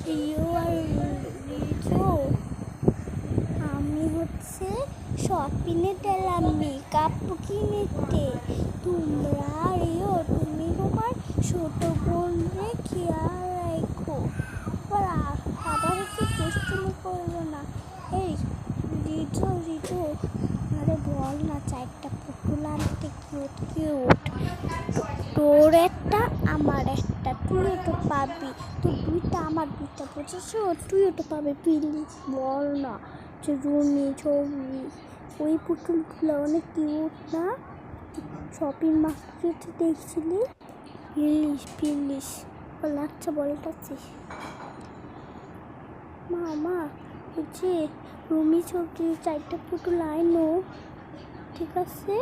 Rio আর রিজো, আমি হচ্ছে শপিংয়ে গেলাম মেকআপ কিনতে। তোমরা রিও, তুমি তোমার ছোট বোনরে খেয়াল রাখো, আবার হচ্ছে দুষ্টুমি করলো না। এই রিজো রিজো, আরে বল না, চারটা পুতুল আনতে, কিউট কিউট। তোর একটা আমার একটা, তুইও তো পাবি। তোর দুইটা আমার দুইটা, বুঝেছ? তুইও তো পাবি, প্লিজ বল না। যে রুমি ছবি, ওই পুতুলগুলো অনেক কিউট না? শপিং মার্কেটে দেখছিলি? প্লিজ প্লিজ বল, আচ্ছা বলতেছি। মা ওই যে রুমি ছবি চারটা পুতুল আইনো, ঠিক আছে?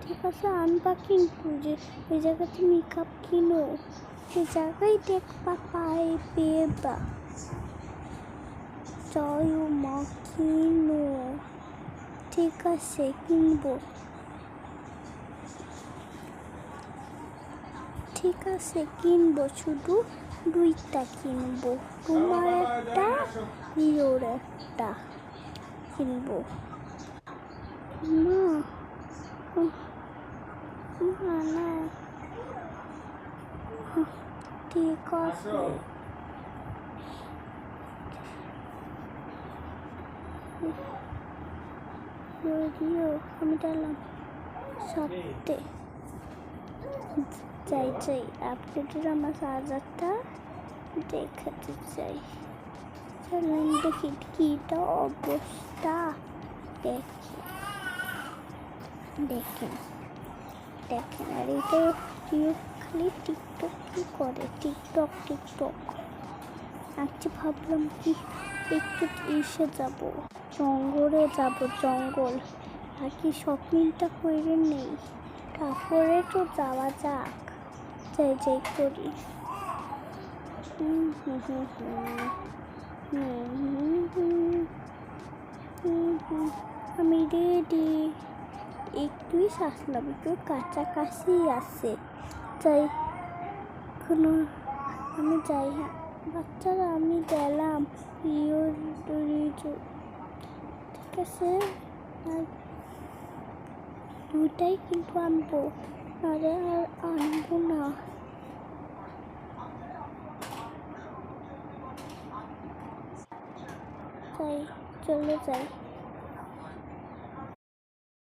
ঠিক আছে, আনবা কিন্তু যে ওই জায়গাতে মেকআপ কিনো, সে জায়গায় দেখবা পেবা। জয় মা কিনো, ঠিক আছে কিনবো, ঠিক আছে কিনবো, শুধু দুইটা কিনবো, তোমার একটা রিওর একটা কিনবো। না না, ঠিক আছে। আমি গেলাম সপ্তে, চাই আপডেটের আমার চার্জারটা দেখাতে চাই। চলেন দেখি কিটা অবস্থা। দেখেন আর এটা খালি টিকটক কি করে, টিকটক। আজকে ভাবলাম কি একটু এসে যাব, জঙ্গলে যাব, জঙ্গল আর কি শপিংটা করে নেই, তারপরে তো যাওয়া যাক। যাই করি। আমি রেডি, একটুই আসলাম, একটু কাছাকাছি আছে, যাই কোনো, আমি যাই। হ্যাঁ বাচ্চারা, আমি গেলাম। রিও রিজো, ঠিক আছে, আর দুইটাই কিন্তু আনবো, আরে আর আনবো না। যাই, চলে যাই।